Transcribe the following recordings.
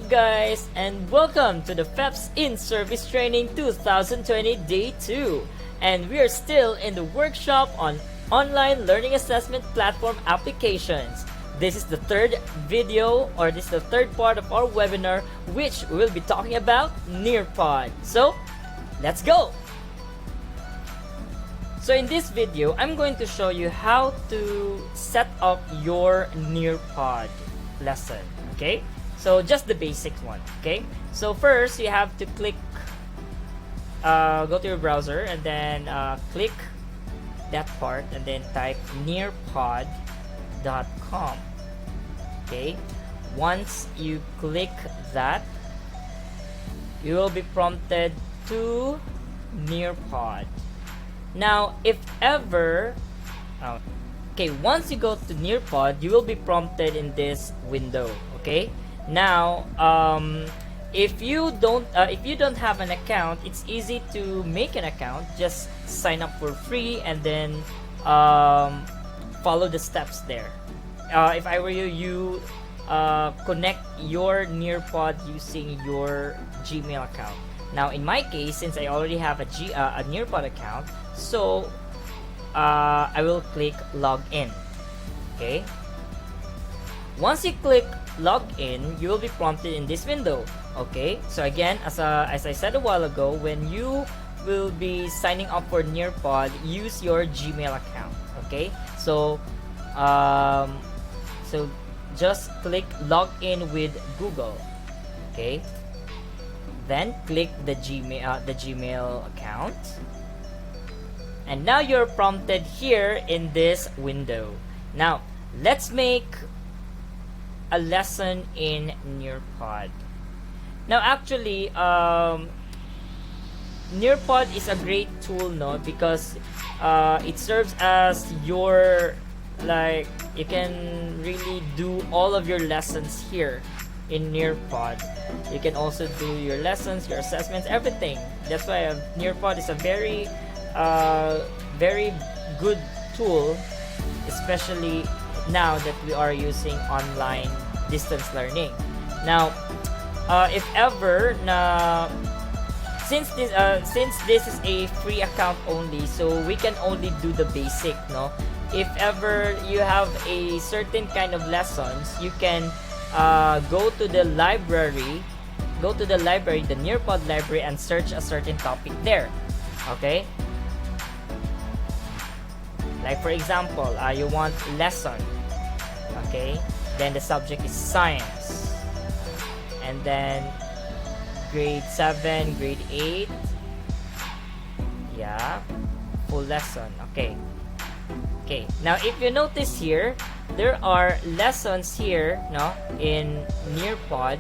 guys, and welcome to the Feps in Service Training 2020 Day 2. And we are still in the workshop on online learning assessment platform applications. This is the third video, or this is the third part of our webinar, which we will be talking about Nearpod. So, let's go! So in this video, I'm going to show you how to set up your Nearpod lesson, okay? So just the basic one, okay? So first, you have to click, go to your browser and then click that part and then type nearpod.com, okay? Once you click that, you will be prompted to Nearpod. Now, if ever, once you go to Nearpod, you will be prompted in this window, okay? Now, if you don't have an account, it's easy to make an account. Just sign up for free and then follow the steps there. If I were you, connect your Nearpod using your Gmail account. Now, in my case, since I already have a Nearpod account, so I will click login. Okay. Once you click login, you will be prompted in this window. Okay. So again, as I said a while ago, when you will be signing up for Nearpod, use your Gmail account. Okay. So just click login with Google. Okay. Then click the Gmail account. And now you're prompted here in this window. Now, let's make a lesson in Nearpod. Now, actually, Nearpod is a great tool, no? Because it serves as your, you can really do all of your lessons here in Nearpod. You can also do your lessons, your assessments, everything. That's why Nearpod is a very good tool, especially now that we are using online distance learning. Now, if ever since this is a free account only, so we can only do the basic, no? If ever you have a certain kind of lessons, you can go to the library, the Nearpod library, and search a certain topic there. Okay? Like for example, you want lesson. Okay? Then the subject is science. And then grade 7, grade 8. Yeah. Full lesson. Okay. Okay. Now if you notice here, there are lessons here, no, in Nearpod,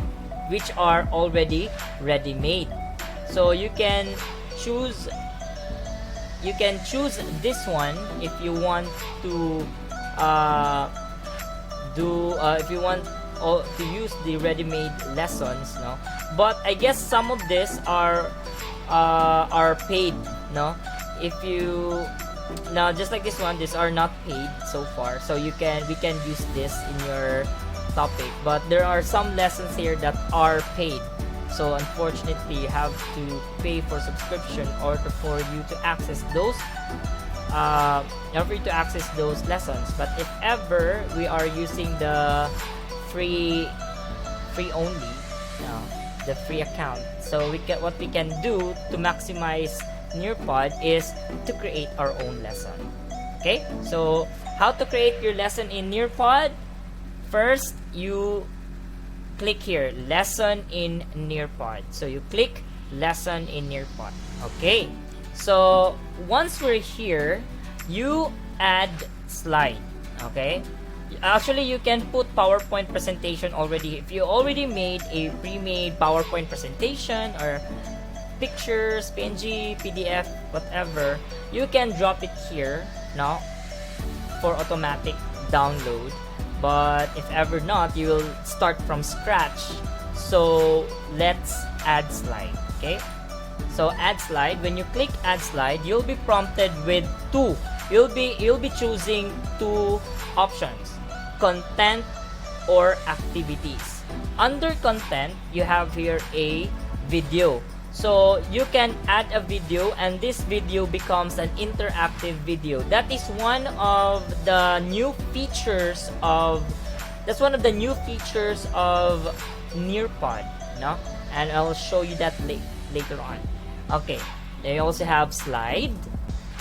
which are already ready-made. So you can choose this one if you want to to use the ready-made lessons, no. But I guess some of this are paid, no. If you now, just like this one, these are not paid so far, so we can use this in your topic. But there are some lessons here that are paid, so unfortunately you have to pay for subscription for you to access those lessons. But if ever we are using the free only, the free account, so what we can do to maximize Nearpod is to create our own lesson. Okay, so how to create your lesson in Nearpod? First, you click here, lesson in Nearpod. So you click lesson in Nearpod. Okay, so once we're here, you add slide. Okay, actually you can put PowerPoint presentation already. If you already made a pre-made PowerPoint presentation or pictures, PNG, PDF, whatever, you can drop it here now for automatic download. But if ever not, you will start from scratch. So let's add slide. Okay, so add slide. When you click add slide, you'll be prompted with you'll be choosing two options: content or activities. under content, you have here a video. So you can add a video, and this video becomes an interactive video. That is one of the new features of Nearpod, no? And I'll show you that later on. Okay, they also have slide,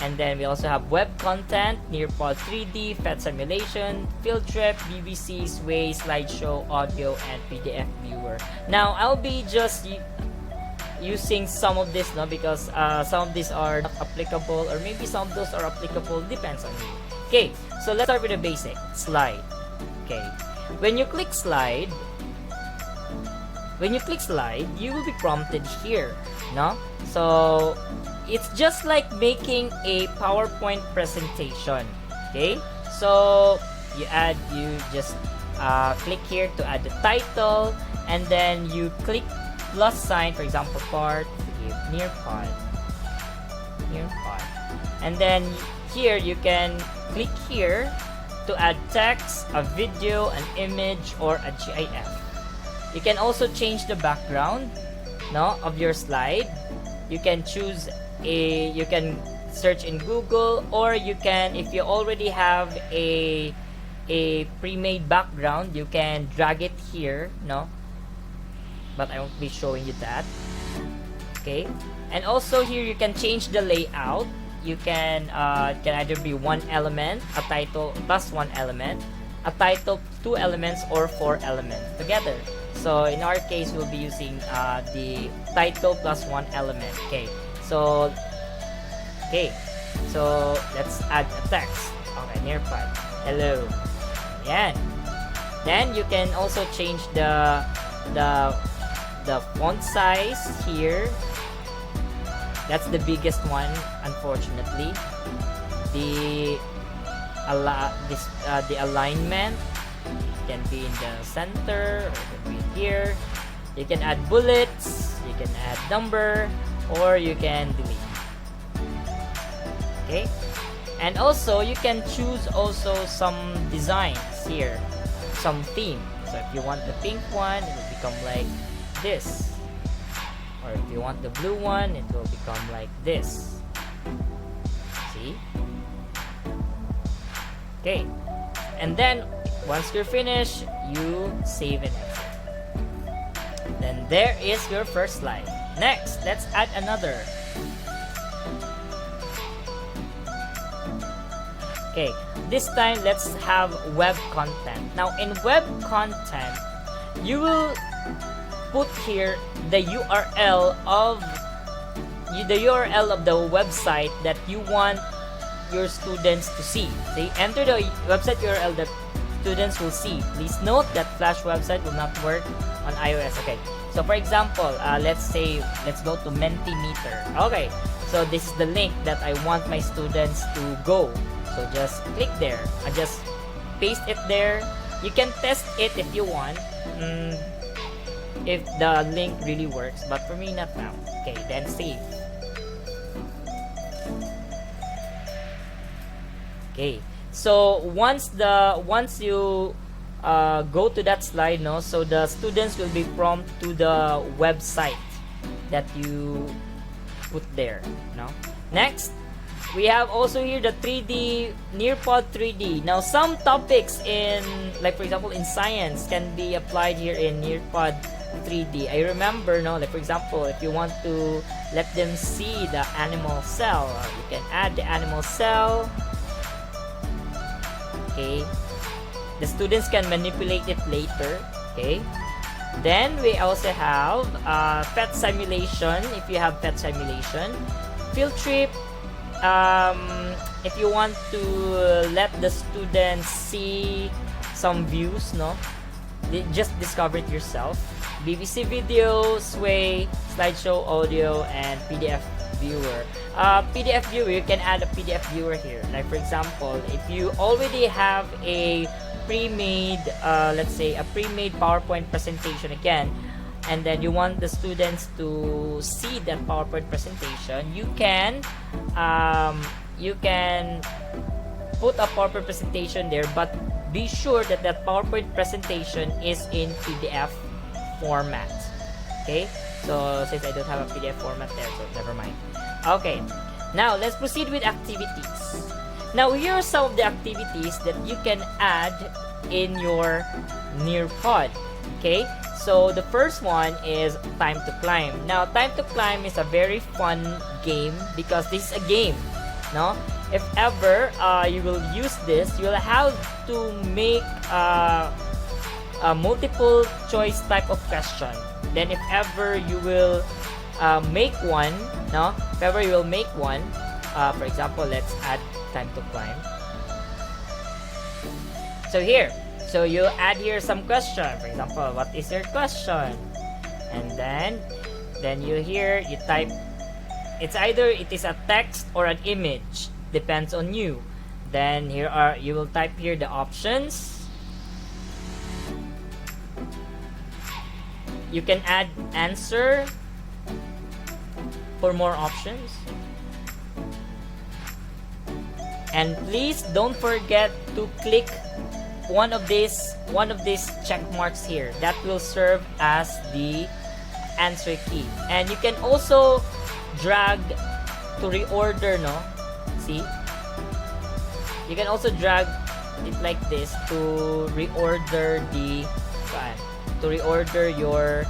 and then we also have web content, Nearpod 3D, Feps simulation, field trip, BBC, Sway, slideshow, audio, and PDF viewer. Now I'll be just using some of this, no, because some of these are not applicable, or maybe some of those are applicable, depends on you. Okay, so let's start with the basic slide. Okay, when you click slide, you will be prompted here, no? So it's just like making a PowerPoint presentation. Okay, so you just click here to add the title, and then you click plus sign, for example, part Nearpod, and then here you can click here to add text, a video, an image, or a GIF. You can also change the background, no, of your slide. You can you can search in Google, or you can, if you already have a pre-made background, you can drag it here, no, but I won't be showing you that. Okay, and also here you can change the layout. You can it can either be one element, a title plus one element, a title, two elements, or four elements together. So in our case, we'll be using the title plus one element. Okay, so let's add a text. Okay, Nearpod, hello. Yan. Then you can also change the font size here. That's the biggest one, unfortunately. The alignment can be in the center, or it can be here. You can add bullets, you can add number, or you can delete. Okay, and also you can choose also some designs here, some theme. So if you want the pink one, it will become like this, or if you want the blue one, it will become like this. See? Okay, and then once you're finished, you save and exit. Then there is your first slide. Next, let's add another. Okay, this time let's have web content. Now in web content, you will put here the URL of the website that you want your students to see. They enter the website URL that students will see. Please note that Flash website will not work on iOS. Okay, so for example, let's go to Mentimeter. Okay, so this is the link that I want my students to go. So just click there. I just paste it there. You can test it if you want, if the link really works, but for me, not now. Okay, then save. Okay, so once you go to that slide, no, so the students will be prompted to the website that you put there, no. Next, we have also here the 3D Nearpod 3D. Now some topics in, like for example in science, can be applied here in Nearpod 3D. I remember, no, like for example, if you want to let them see the animal cell, you can add the animal cell. Okay, the students can manipulate it later. Okay, then we also have pet simulation. If you have pet simulation, field trip, if you want to let the students see some views, no, just discover it yourself. BBC video, Sway, slideshow, audio, and PDF viewer. PDF viewer, you can add a PDF viewer here. Like for example, if you already have a pre-made, let's say a pre-made PowerPoint presentation again, and then you want the students to see that PowerPoint presentation, you can put a PowerPoint presentation there, but be sure that that PowerPoint presentation is in PDF format. Okay, so since I don't have a PDF format there, so never mind. Okay, now let's proceed with activities. Now here are some of the activities that you can add in your Nearpod. Okay, so the first one is time to climb. Now time to climb is a very fun game because this is a game, no? If ever you will use this, you will have to make a multiple choice type of question. Then if ever you will make one, no? If ever you will make one, for example, let's add time to climb. So here, so you add here some question. For example, what is your question? And then you here you type. It's either it is a text or an image, depends on you. Then here are you will type here the options. You can add answer for more options. And please don't forget to click one of these check marks here. That will serve as the answer key. And you can also drag to reorder, no? See? You can also drag it like this to reorder your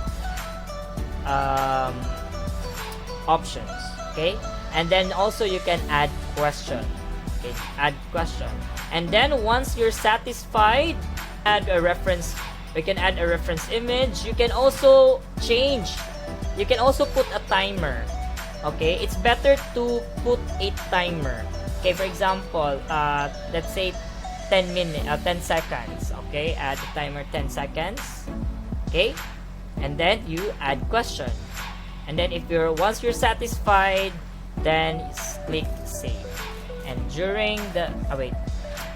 options. Okay, and then also you can add question. Okay, add question, and then once you're satisfied, add a reference. We can add a reference image. You can also change. You can also put a timer. Okay, it's better to put a timer. Okay, for example, let's say 10 seconds. Okay, add the timer 10 seconds. Okay, and then you add question, and then if once you're satisfied, then click save. And during the wait,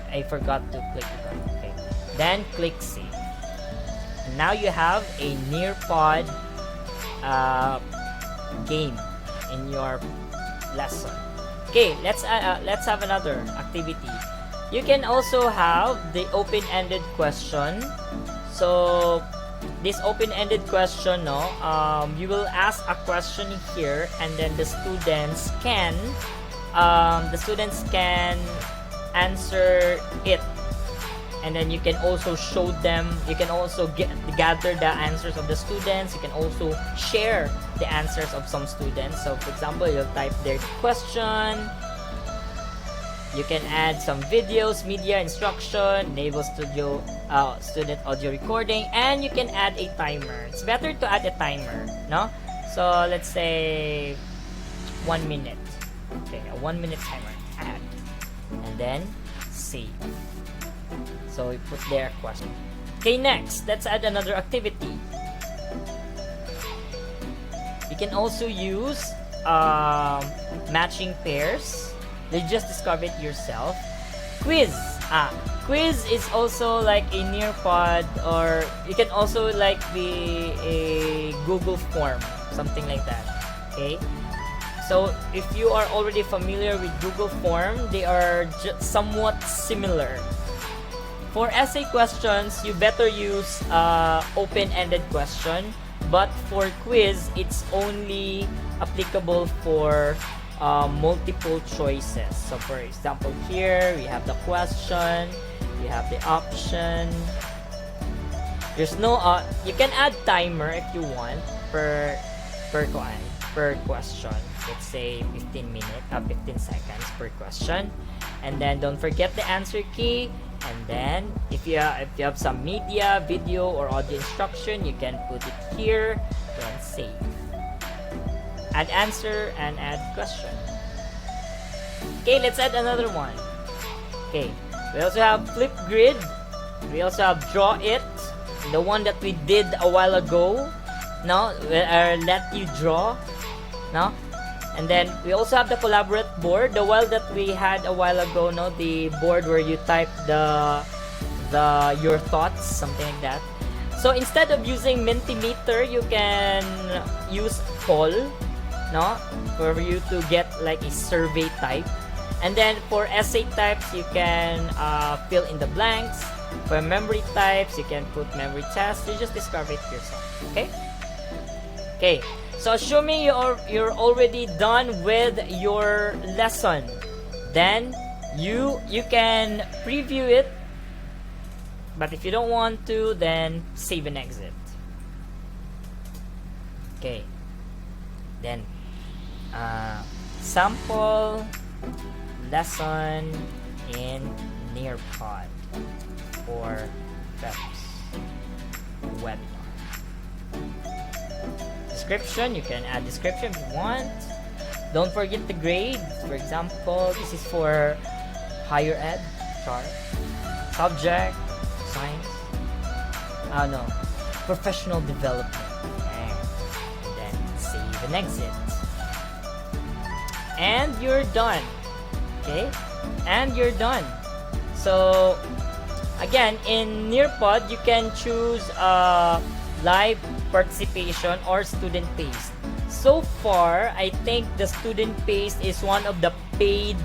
I forgot to click it. Okay, then click save. And now you have a Nearpod game in your lesson. Okay, let's have another activity. You can also have the open-ended question. So this open-ended question, no, you will ask a question here, and then the students can answer it, and then you can also show them. You can also gather the answers of the students. You can also share the answers of some students. So for example, you'll type their question. You can add some videos, media instruction, enable student audio recording, and you can add a timer. It's better to add a timer, no? So let's say 1 minute. Okay, a 1 minute timer. Add, and then save. So we put their question. Okay, next, let's add another activity. You can also use matching pairs. You just discover it yourself. Quiz. Quiz is also like a Nearpod, or you can also like be a Google form, something like that. Okay. So if you are already familiar with Google form, they are somewhat similar. For essay questions, you better use open-ended question, but for quiz, it's only applicable for multiple choices. So for example, here we have the question, we have the option. There's no you can add timer if you want per question. Let's say 15 seconds per question. And then don't forget the answer key. And then if you have some media, video, or audio instruction, you can put it here, then save. Add answer and add question. Okay, let's add another one. Okay, we also have flip grid. We also have draw it, the one that we did a while ago. No, let you draw. No, and then we also have the collaborate board, the one that we had a while ago. No, the board where you type your thoughts, something like that. So instead of using Mentimeter, you can use poll. No, for you to get like a survey type. And then for essay types, you can fill in the blanks. For memory types, you can put memory tasks. You just discover it yourself. Okay. Okay. So assuming you're already done with your lesson, then you can preview it. But if you don't want to, then save and exit. Okay. Then sample lesson in Nearpod for Feps webinar. Description, you can add description if you want. Don't forget the grade. For example, this is for higher ed, chart. Subject, science. No, professional development. And then save and exit. And you're done. Okay? And you're done. So, again, in Nearpod, you can choose live participation or student-paced. So far, I think the student-paced is one of the paid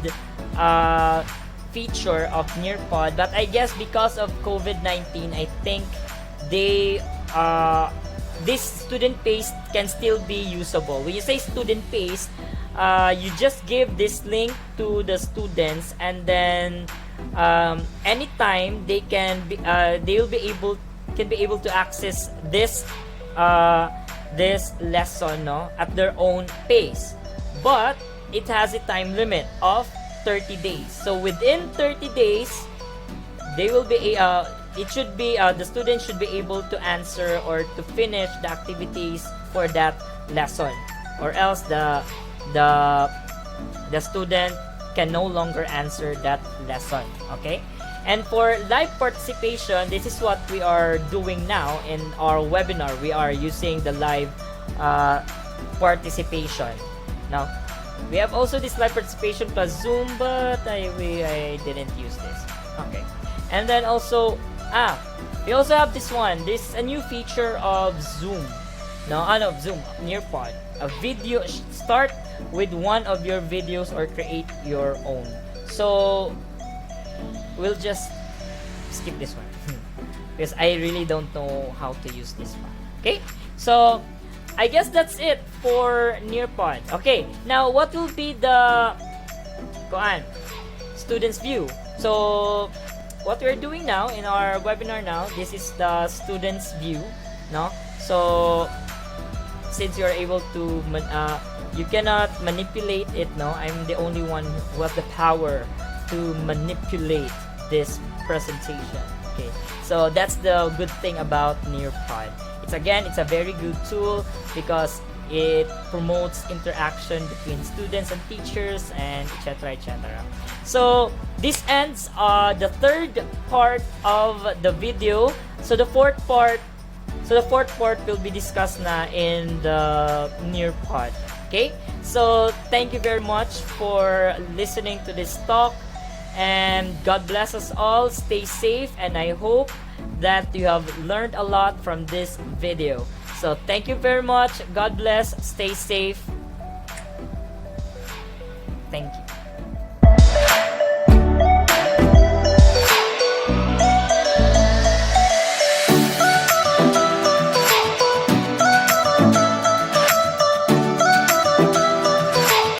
feature of Nearpod. But I guess because of COVID-19, I think they this student-paced can still be usable. When you say student-paced, you just give this link to the students, and then anytime they can be they will be able to access this this lesson, no, at their own pace. But it has a time limit of 30 days. So within 30 days, they will be it should be the student should be able to answer or to finish the activities for that lesson, or else the student can no longer answer that lesson. Okay. And for live participation, this is what we are doing now in our webinar. We are using the live participation. Now, we have also this live participation plus Zoom, but I didn't use this. Okay. And then also, we also have this one. This is a new feature of Zoom. Zoom, Nearpod. A video, start with one of your videos or create your own. So, we'll just skip this one because I really don't know how to use this one. Okay, so I guess that's it for Nearpod. Okay, now what will be the students view? So what we're doing now in our webinar now, this is the students view, no? So since you're able to you cannot manipulate it, no? I'm the only one who has the power to manipulate this presentation. Okay, so that's the good thing about Nearpod. It's a very good tool because it promotes interaction between students and teachers, and etc. So this ends the third part of the video. So the fourth part will be discussed na in the Nearpod. Okay, so thank you very much for listening to this talk, and God bless us all. Stay safe, and I hope that you have learned a lot from this video. So thank you very much. God bless. Stay safe. Thank you.